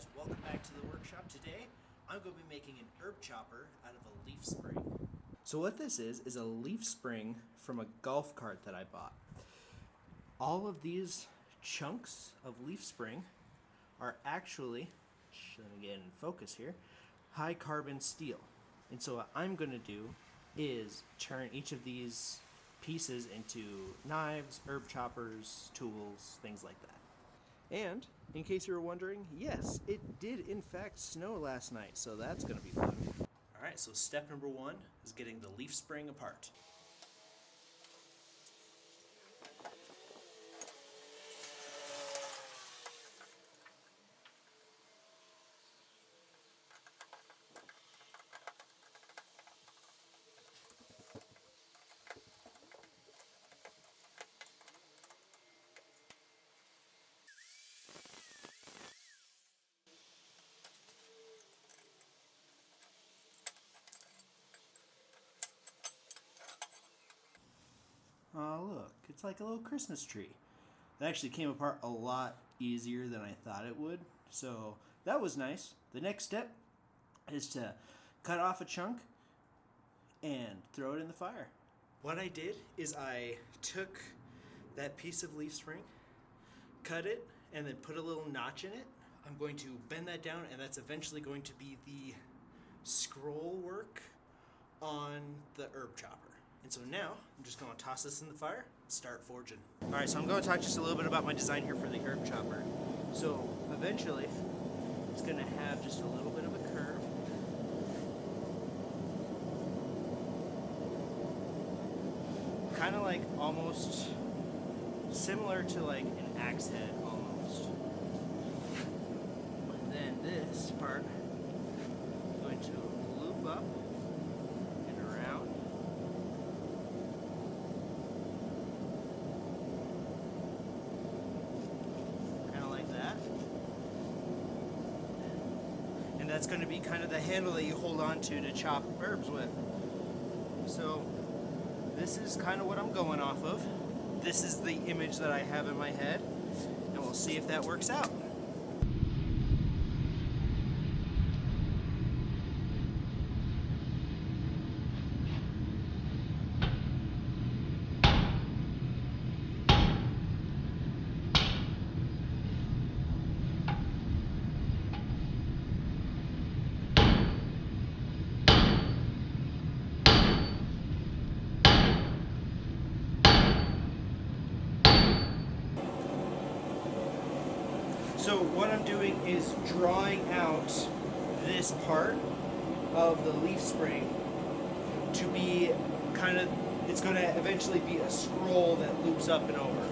guys, welcome back to the workshop. Today I'm going to be making an herb chopper out of a leaf spring. So what this is a leaf spring from a golf cart that I bought. All of these chunks of leaf spring are actually, let me get in focus here, high carbon steel. And so what I'm going to do is turn each of these pieces into knives, herb choppers, tools, things like that. And in case you were wondering, yes, it did in fact snow last night, so that's going to be fun. Alright, so step number one is getting the leaf spring apart. Oh look, it's like a little Christmas tree. It actually came apart a lot easier than I thought it would, so that was nice. The next step is to cut off a chunk and throw it in the fire. What I did is I took that piece of leaf spring, cut it, and then put a little notch in it. I'm going to bend that down, and that's eventually going to be the scroll work on the herb chopper. And so now, I'm just going to toss this in the fire and start forging. Alright, so I'm going to talk just a little bit about my design here for the herb chopper. So, eventually, it's going to have just a little bit of a curve. Kind of like almost similar to like an axe head almost. And then this part is going to loop up and around. And that's going to be kind of the handle that you hold on to chop herbs with. So this is kind of what I'm going off of. This is the image that I have in my head, and we'll see if that works out. So what I'm doing is drawing out this part of the leaf spring to be kind of, it's going to eventually be a scroll that loops up and over.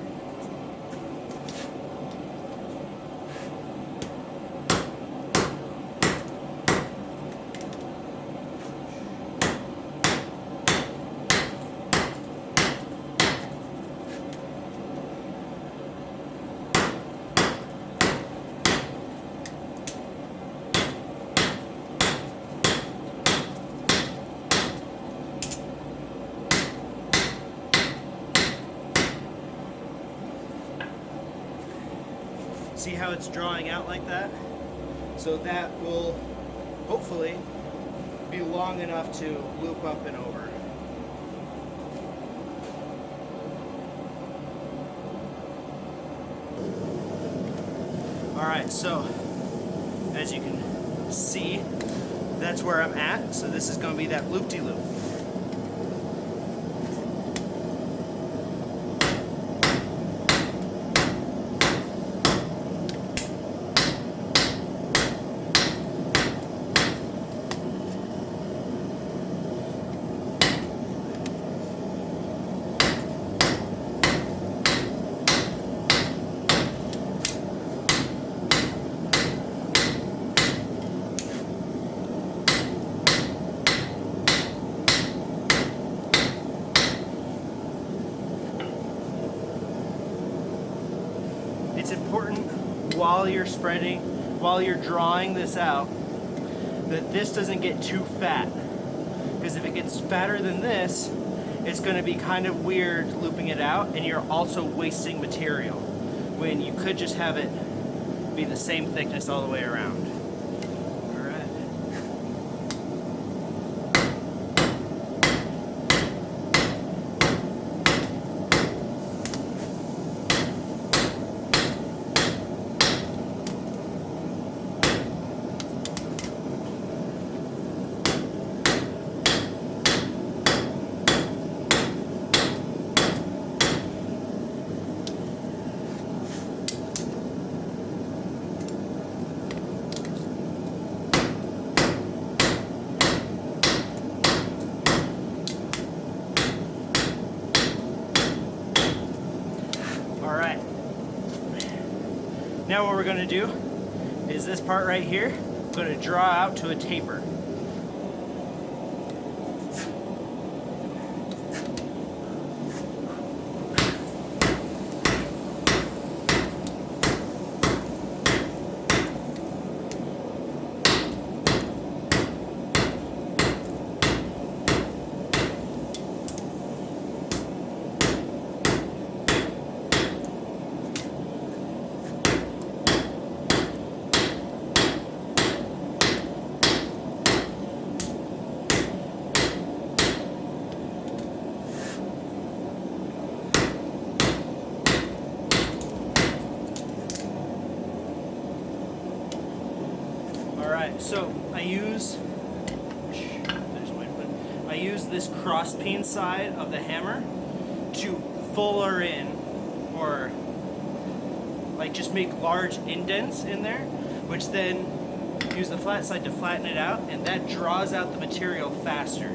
See how it's drawing out like that? So that will hopefully be long enough to loop up and over. Alright, so as you can see, that's where I'm at. So this is going to be that loop-de-loop. It's important while you're spreading, while you're drawing this out, that this doesn't get too fat. Because if it gets fatter than this, it's going to be kind of weird looping it out, and you're also wasting material when you could just have it be the same thickness all the way around. Alright, now what we're going to do is this part right here, I'm going to draw out to a taper. So I use this cross peen side of the hammer to fuller in, or like just make large indents in there, which then use the flat side to flatten it out, and that draws out the material faster.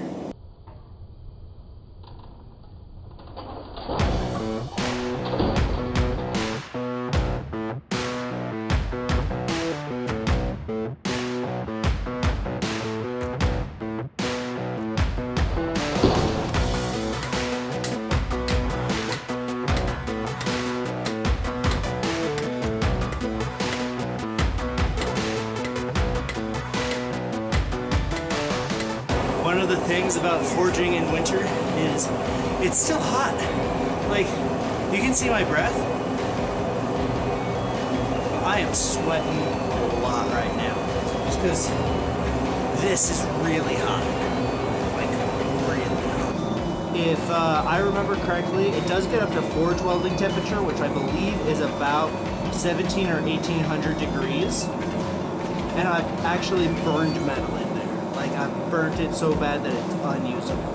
One of the things about forging in winter is it's still hot. Like, you can see my breath. I am sweating a lot right now just because this is really hot. Like, really hot. If I remember correctly, it does get up to forge welding temperature, which I believe is about 17 or 1800 degrees. And I've actually burned metal in there. Like, I've burnt it so bad that it's unusable.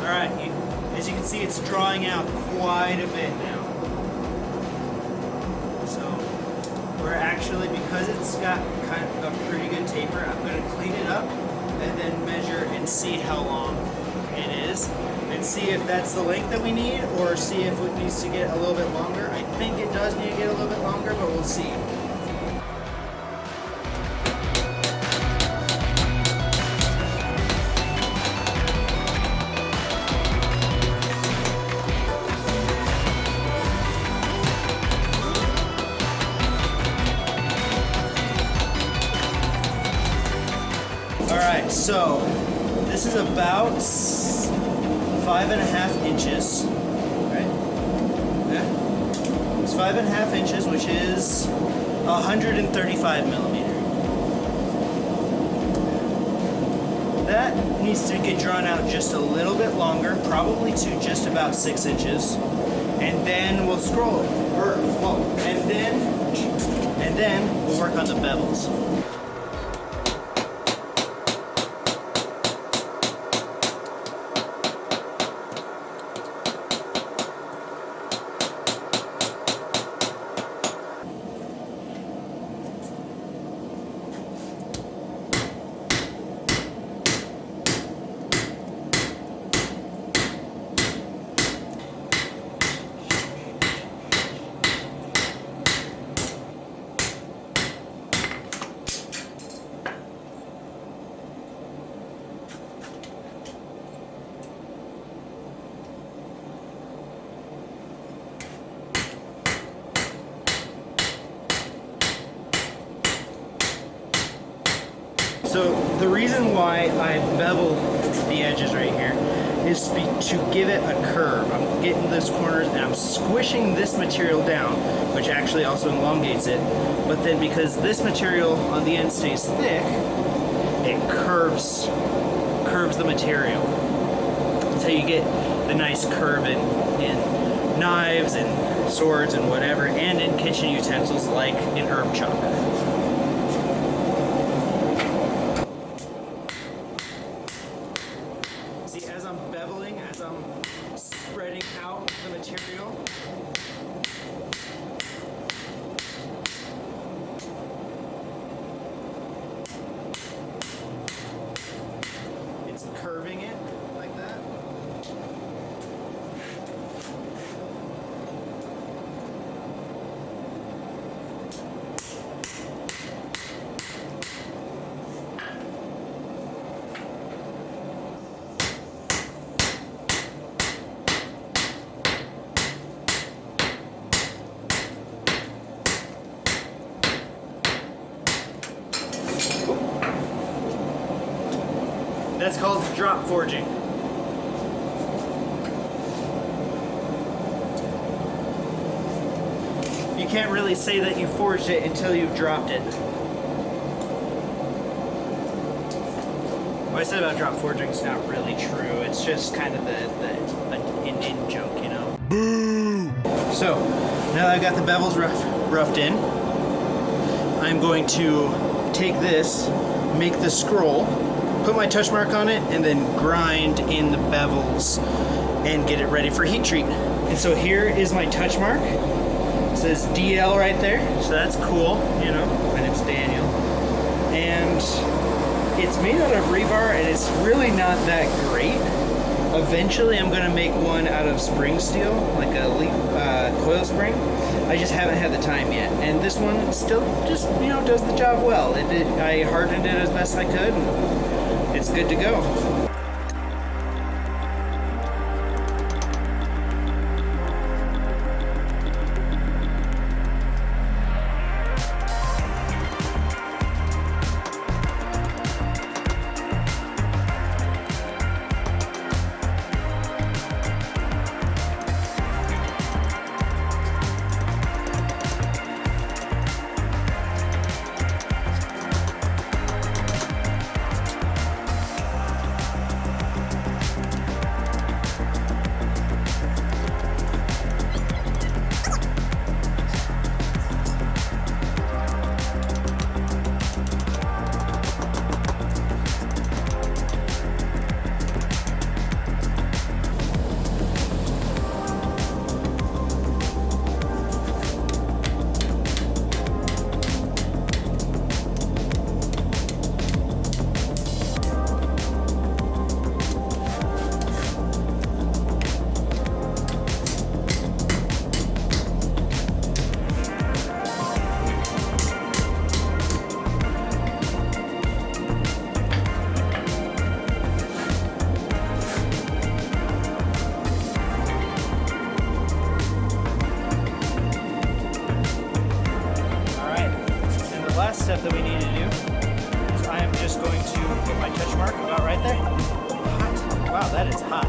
Alright, as you can see, it's drawing out quite a bit now. So we're actually, because it's got kind of a pretty good taper, I'm going to clean it up and then measure and see how long it is, and see if that's the length that we need, or see if it needs to get a little bit longer. I think it does need to get a little bit longer, but we'll see. Alright, so this is about 5.5 inches, right? Yeah. It's 5.5 inches, which is 135 millimeter. That needs to get drawn out just a little bit longer, probably to just about 6 inches, and then we'll scroll it, and then we'll work on the bevels. So the reason why I bevel the edges right here is to give it a curve. I'm getting those corners and I'm squishing this material down, which actually also elongates it. But then because this material on the end stays thick, it curves the material. That's how you get the nice curve in knives and swords and whatever, and in kitchen utensils like an herb chopper. See, as I'm beveling, as I'm spreading out the material, it's curving it like that. That's called drop forging. You can't really say that you forged it until you've dropped it. What I said about drop forging is not really true. It's just kind of an in-joke, you know? Boo! So, now that I've got the bevels roughed in, I'm going to take this, make the scroll, put my touch mark on it, and then grind in the bevels and get it ready for heat treat. And so here is my touch mark. It says DL right there, so that's cool, you know, and it's Daniel. And it's made out of rebar, and it's really not that great. Eventually I'm gonna make one out of spring steel, like a leaf coil spring. I just haven't had the time yet. And this one still just, you know, does the job well. I hardened it as best I could, and it's good to go. Last step that we need to do is I am just going to put my touch mark about right there. Hot. Wow, that is hot.